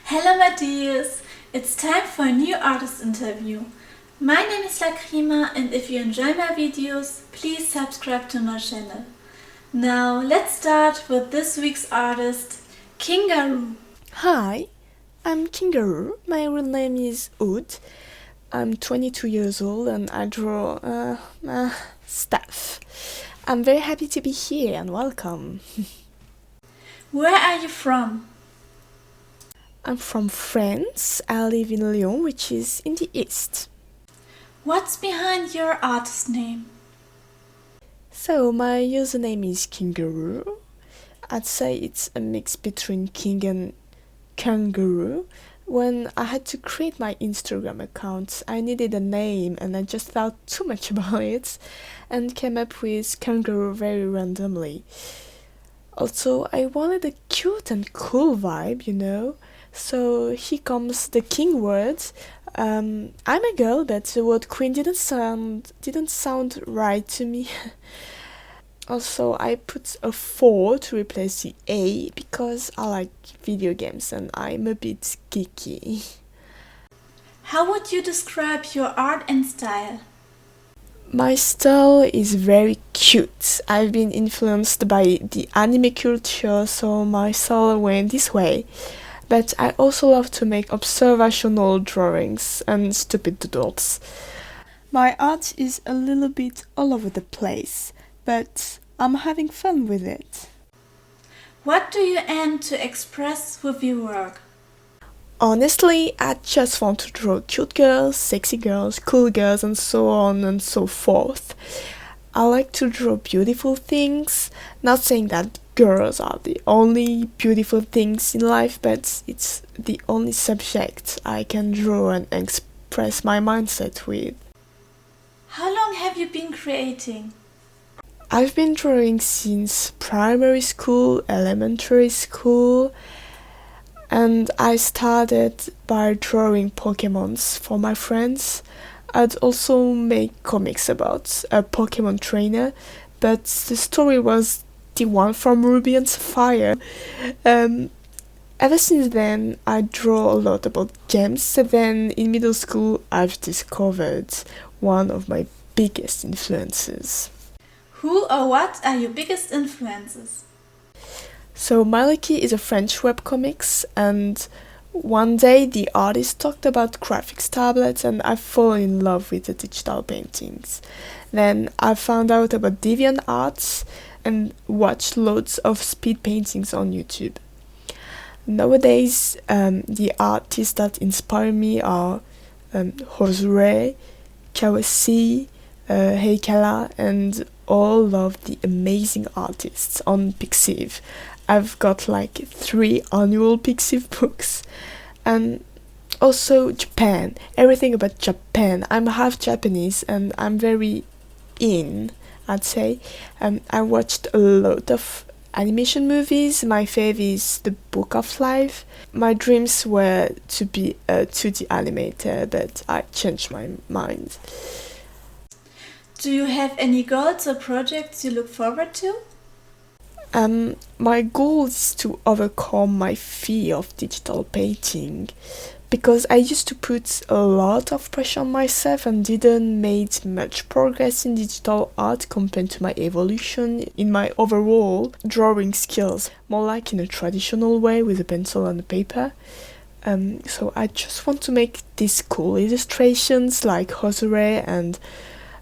Hello my dears! It's time for a new artist interview. My name is Lacrima, and if you enjoy my videos, please subscribe to my channel. Now let's start with this week's artist, King4roo. Hi, I'm King4roo. My real name is Oud. I'm 22 years old and I draw stuff. I'm very happy to be here and welcome. Where are you from? I'm from France. I live in Lyon, which is in the east. What's behind your artist name? So my username is King4roo. I'd say it's a mix between king and kangaroo. When I had to create my Instagram account, I needed a name and I just thought too much about it and came up with King4roo very randomly. Also, I wanted a cute and cool vibe, you know, so here comes the king word. I'm a girl, but the word queen didn't sound right to me. Also, I put a 4 to replace the A because I like video games and I'm a bit geeky. How would you describe your art and style? My style is very cute. I've been influenced by the anime culture, so my style went this way. But I also love to make observational drawings and stupid doodles. My art is a little bit all over the place, but I'm having fun with it. What do you aim to express with your work? Honestly, I just want to draw cute girls, sexy girls, cool girls, and so on and so forth. I like to draw beautiful things, not saying that girls are the only beautiful things in life, but it's the only subject I can draw and express my mindset with. How long have you been creating? I've been drawing since primary school, elementary school, and I started by drawing Pokemons for my friends. I'd also make comics about a Pokemon trainer, but the story was the one from Ruby and Sapphire. Ever since then, I draw a lot about games. Then in middle school, I've discovered one of my biggest influences. Who or what are your biggest influences? So Maliki is a French webcomics, and one day the artist talked about graphics tablets and I fell in love with the digital paintings. Then I found out about DeviantArt and watched loads of speed paintings on YouTube. Nowadays, the artists that inspire me are Josue, Kawasi, Heikala, and all of the amazing artists on Pixiv. I've got like 3 annual Pixiv books. And also Japan, everything about Japan. I'm half Japanese and I'm very I'd say. I watched a lot of animation movies. My fave is The Book of Life. My dreams were to be a 2D animator, but I changed my mind. Do you have any goals or projects you look forward to? My goal is to overcome my fear of digital painting because I used to put a lot of pressure on myself and didn't make much progress in digital art compared to my evolution in my overall drawing skills, more like in a traditional way with a pencil and a paper. So I just want to make these cool illustrations like Josue and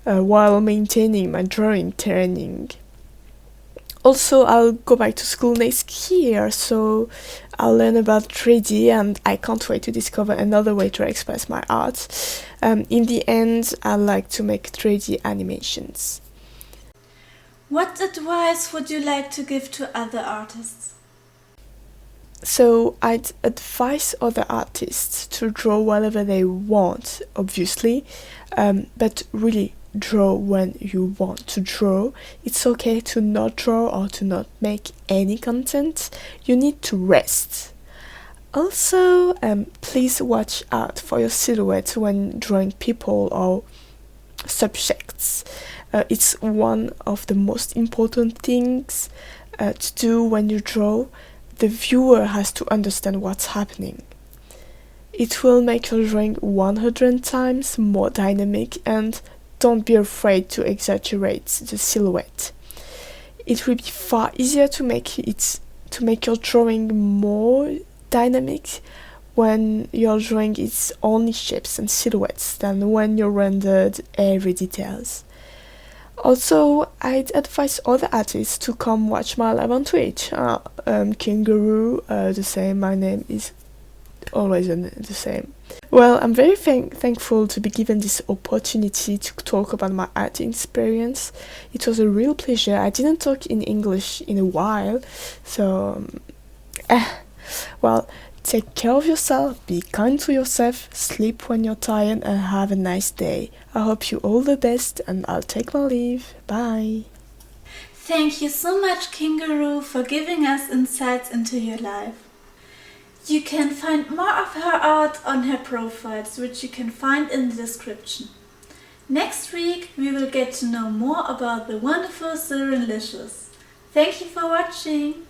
while maintaining my drawing training. Also, I'll go back to school next year, so I'll learn about 3D and I can't wait to discover another way to express my art. In the end, I like to make 3D animations. What advice would you like to give to other artists? So I'd advise other artists to draw whatever they want, obviously, but really draw when you want to draw. It's okay to not draw or to not make any content. You need to rest. Also, please watch out for your silhouette when drawing people or subjects. It's one of the most important things to do when you draw. The viewer has to understand what's happening. It will make your drawing 100 times more dynamic, and don't be afraid to exaggerate the silhouette. It will be far easier to make your drawing more dynamic when your drawing is only shapes and silhouettes than when you rendered every details. Also, I'd advise other artists to come watch my live on Twitch. King4roo, the same, my name is always the same. Well, I'm very thankful to be given this opportunity to talk about my art experience. It was a real pleasure. I didn't talk in English in a while, so well, take care of yourself, be kind to yourself, sleep when you're tired, and have a nice day. I hope you all the best, and I'll take my leave. Bye. Thank you so much, King4roo, for giving us insights into your life. You can find more of her art on her profiles, which you can find in the description. Next week we will get to know more about the wonderful Cyrilicious. Thank you for watching!